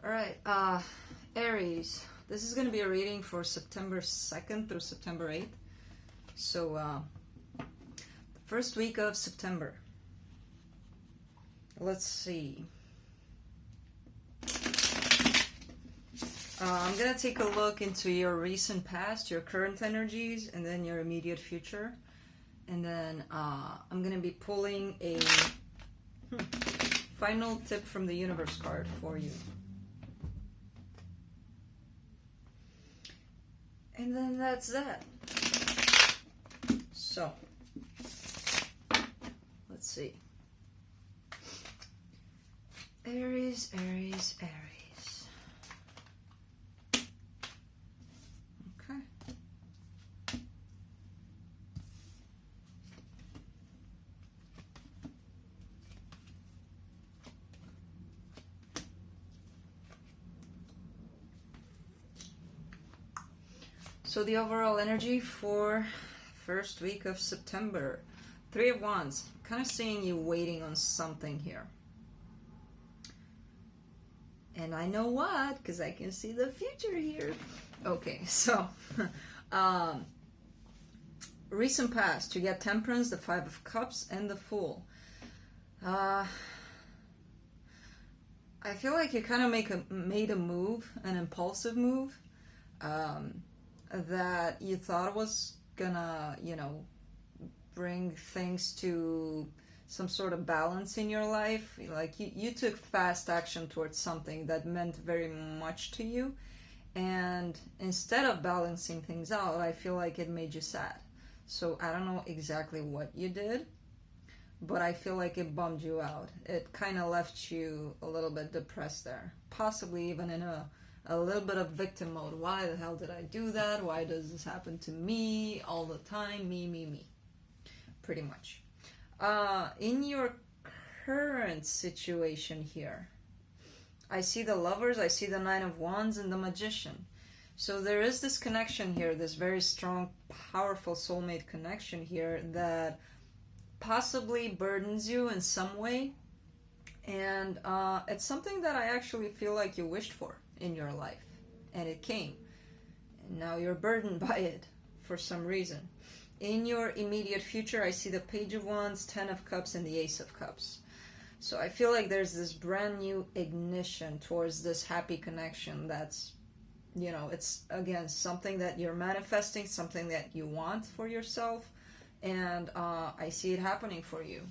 All right, Aries. This is going to be a reading for September 2nd through September 8th. So, the first week of September. Let's see. I'm going to take a look into your recent past, your current energies, and then your immediate future. And then I'm going to be pulling a final tip from the universe card for you. And then that's that. So, let's see. Aries, Aries, Aries. Okay. So the overall energy for first week of September. 3 of Wands. Kind of seeing you waiting on something here. And I know what, because I can see the future here. Okay, so recent past, you get Temperance, the 5 of Cups, and the Fool. I feel like you kind of made a move, an impulsive move, that you thought was gonna, bring things to some sort of balance in your life. Like you took fast action towards something that meant very much to you, and instead of balancing things out, I feel like it made you sad. So I don't know exactly what you did, but I feel like it bummed you out. It kind of left you a little bit depressed there, possibly even in a little bit of victim mode. Why the hell did I do that? Why does this happen to me all the time? Me. Pretty much. In your current situation here, I see the Lovers, I see the 9 of Wands, and the Magician. So there is this connection here, this very strong, powerful soulmate connection here that possibly burdens you in some way. And it's something that I actually feel like you wished for in your life. And it came. And now you're burdened by it for some reason. In your immediate future, I see the Page of Wands, 10 of Cups, and the Ace of Cups. So I feel like there's this brand new ignition towards this happy connection that's, it's, again, something that you're manifesting, something that you want for yourself, and I see it happening for you.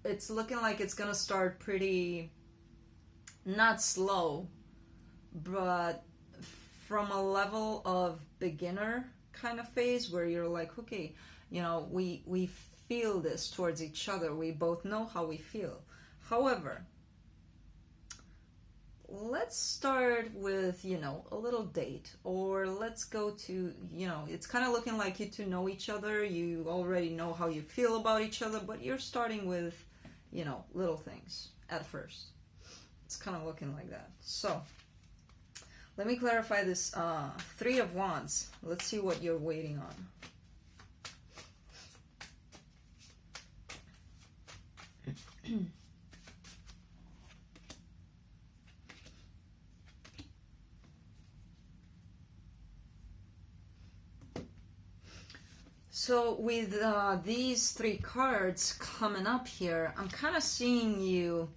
It's looking like it's going to start pretty, not slow, but from a level of beginner kind of phase where you're like, okay, we feel this towards each other. We both know how we feel. However, let's start with, a little date, or let's go to, it's kind of looking like you two know each other. You already know how you feel about each other, but you're starting with, little things at first. It's kind of looking like that. So, let me clarify this 3 of Wands. Let's see what you're waiting on. So with these 3 cards coming up here, I'm kind of seeing you.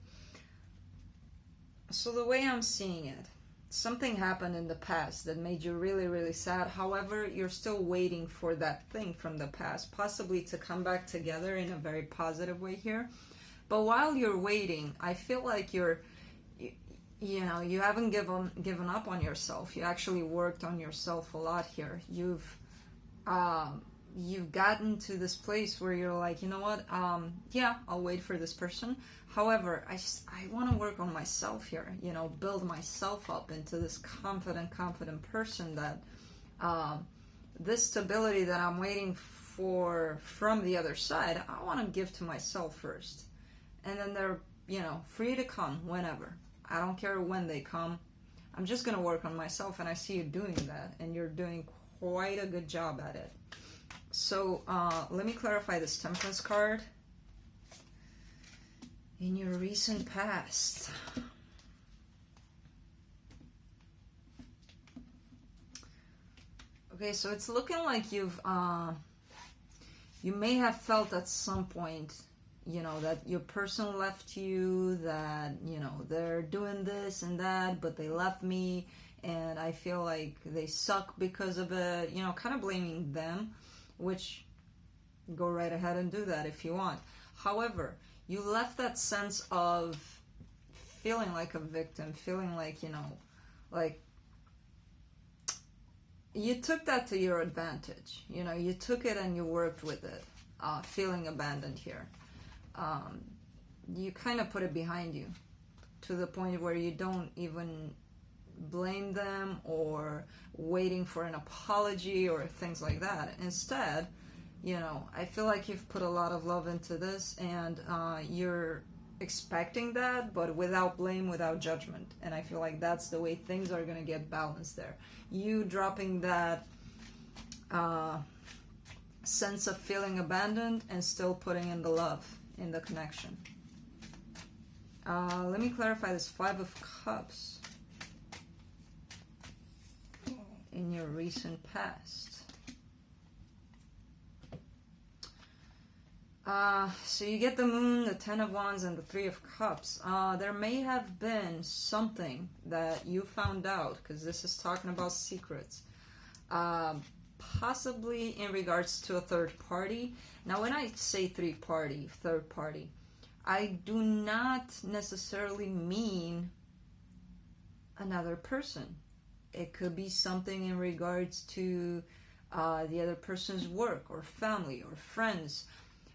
So the way I'm seeing it, something happened in the past that made you really, really sad. However, you're still waiting for that thing from the past, possibly to come back together in a very positive way here. But while you're waiting, I feel like you haven't given up on yourself. You actually worked on yourself a lot here. You've gotten to this place where you're like, you know what? Yeah, I'll wait for this person. However, I want to work on myself here, build myself up into this confident person that this stability that I'm waiting for from the other side, I want to give to myself first. And then they're, free to come whenever. I don't care when they come. I'm just going to work on myself, and I see you doing that, and you're doing quite a good job at it. So let me clarify this Temperance card. In your recent past, Okay, so it's looking like you may have felt at some point, that your person left you, that, they're doing this and that, but they left me, and I feel like they suck because of it, kind of blaming them, which, go right ahead and do that if you want. However, you left that sense of feeling like a victim, feeling like, like you took that to your advantage. You took it and you worked with it, feeling abandoned here. You kind of put it behind you to the point where you don't even blame them or waiting for an apology or things like that. Instead, I feel like you've put a lot of love into this, and you're expecting that, but without blame, without judgment. And I feel like that's the way things are going to get balanced there. You dropping that sense of feeling abandoned and still putting in the love in the connection. Let me clarify this 5 of Cups in your recent past. So you get the Moon, the 10 of Wands, and the 3 of Cups. There may have been something that you found out, because this is talking about secrets, possibly in regards to a third party. Now, when I say third party, I do not necessarily mean another person. It could be something in regards to the other person's work or family or friends.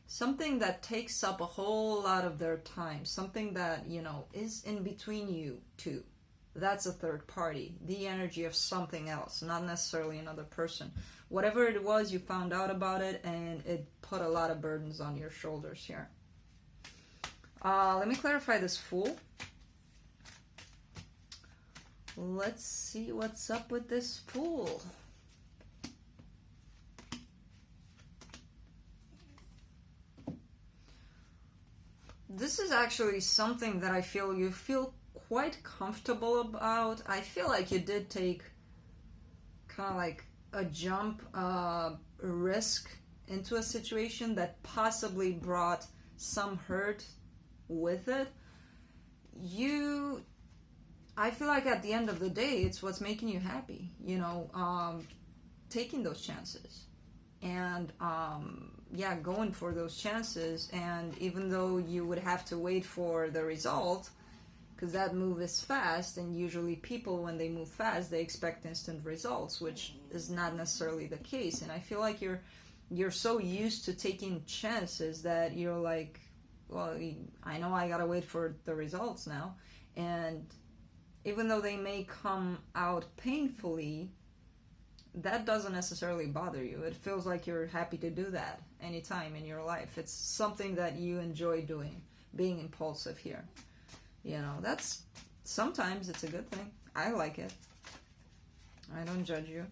Something that takes up a whole lot of their time. Something that, is in between you two. That's a third party. The energy of something else, not necessarily another person. Whatever it was, you found out about it, and it put a lot of burdens on your shoulders here. Let me clarify this Fool. Let's see what's up with this Fool. This is actually something that I feel you feel quite comfortable about. I feel like you did take kind of like a jump, risk into a situation that possibly brought some hurt with it. I feel like at the end of the day, it's what's making you happy, taking those chances. And, going for those chances. And even though you would have to wait for the result, because that move is fast, and usually people, when they move fast, they expect instant results, which is not necessarily the case. And I feel like you're so used to taking chances that you're like, well, I know I gotta wait for the results now. And even though they may come out painfully, that doesn't necessarily bother you. It feels like you're happy to do that anytime in your life. It's something that you enjoy doing, being impulsive here. That's, sometimes it's a good thing. I like it. I don't judge you.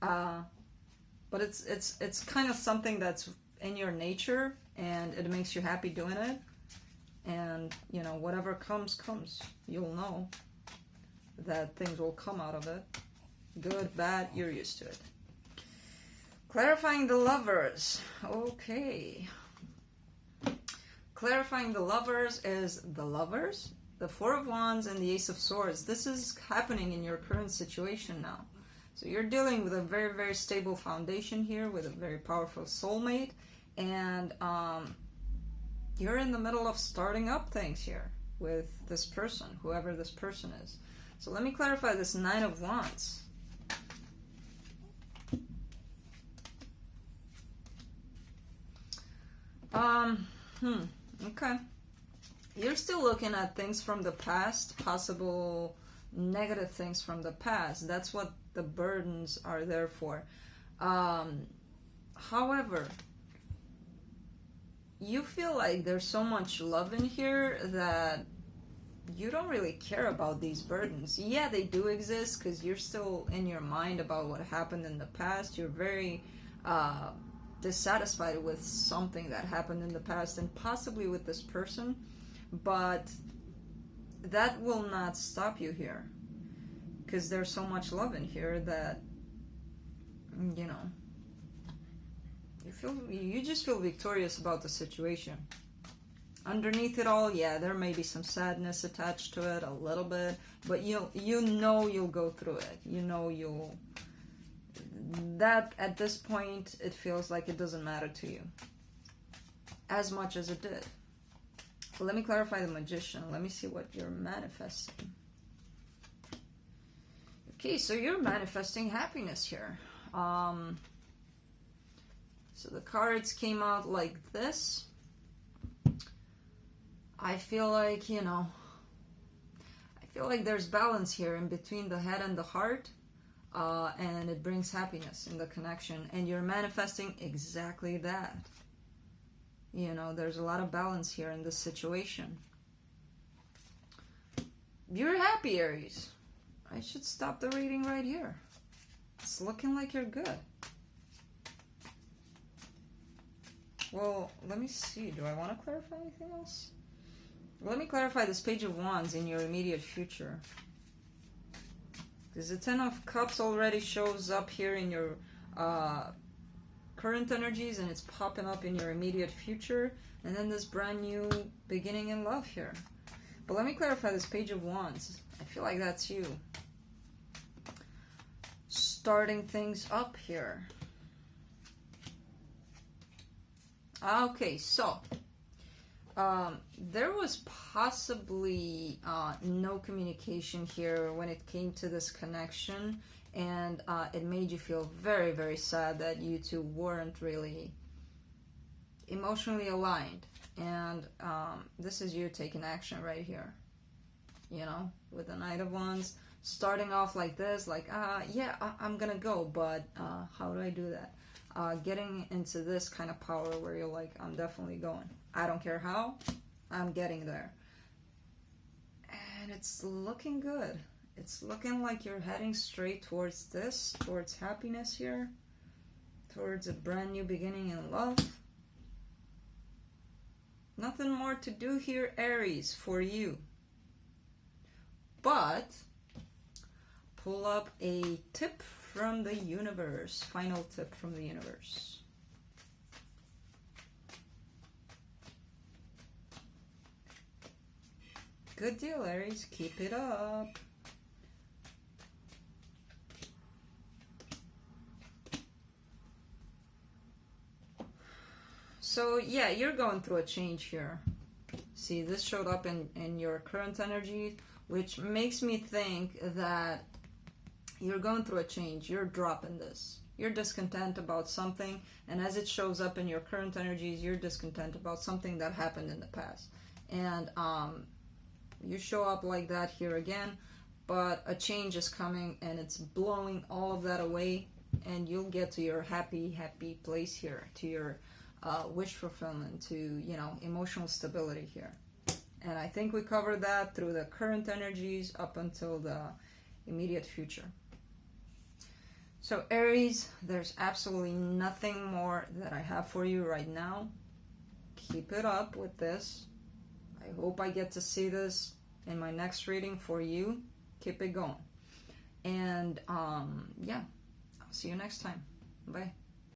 But it's kind of something that's in your nature, and it makes you happy doing it. And, whatever comes. You'll know that things will come out of it. Good, bad, you're used to it. Clarifying the Lovers. Okay. Clarifying the Lovers is the Lovers, the 4 of Wands, and the Ace of Swords. This is happening in your current situation now. So you're dealing with a very, very stable foundation here, with a very powerful soulmate. And you're in the middle of starting up things here with this person, whoever this person is. So let me clarify this 9 of Wands. Okay. You're still looking at things from the past, possible negative things from the past. That's what the burdens are there for. However, you feel like there's so much love in here that you don't really care about these burdens. Yeah, they do exist because you're still in your mind about what happened in the past. You're very dissatisfied with something that happened in the past, and possibly with this person, but that will not stop you here, because there's so much love in here that you know, you just feel victorious about the situation. Underneath it all, yeah, there may be some sadness attached to it, a little bit, but you know you'll go through it. You know you'll, that at this point it feels like it doesn't matter to you as much as it did. Let me clarify the Magician. Let me see what you're manifesting. Okay, so you're manifesting happiness here. So the cards came out like this. I feel like, you know, I feel like there's balance here in between the head and the heart, and it brings happiness in the connection, and you're manifesting exactly that. You know, there's a lot of balance here in this situation. You're happy, Aries. I should stop the reading right here. It's looking like you're good. Well, let me see. Do I want to clarify anything else? Let me clarify this Page of Wands in your immediate future. Because the Ten of Cups already shows up here in your current energies, and it's popping up in your immediate future, and then this brand new beginning in love here. But let me clarify this Page of Wands. I feel like that's you. Starting things up here. Okay, so there was possibly no communication here when it came to this connection, and it made you feel very, very sad that you two weren't really emotionally aligned. And this is you taking action right here, you know, with the Knight of Wands, starting off like this, like, yeah, I'm gonna go, but how do I do that? Getting into this kind of power where you're like, I'm definitely going. I don't care how, I'm getting there. And it's looking good. It's looking like you're heading straight towards this, towards happiness here, towards a brand new beginning in love. Nothing more to do here, Aries, for you. But pull up a tip from the universe. Final tip from the universe. Good deal, Aries. Keep it up. So yeah, you're going through a change here. See, this showed up in your current energy, which makes me think that you're going through a change. You're dropping this. You're discontent about something, and as it shows up in your current energies, you're discontent about something that happened in the past. And you show up like that here again, but a change is coming, and it's blowing all of that away, and you'll get to your happy, happy place here, to your wish fulfillment, to, you know, emotional stability here. And I think we covered that through the current energies up until the immediate future. So Aries, there's absolutely nothing more that I have for you right now. Keep it up with this. I hope I get to see this in my next reading for you. Keep it going. And yeah, I'll see you next time. Bye.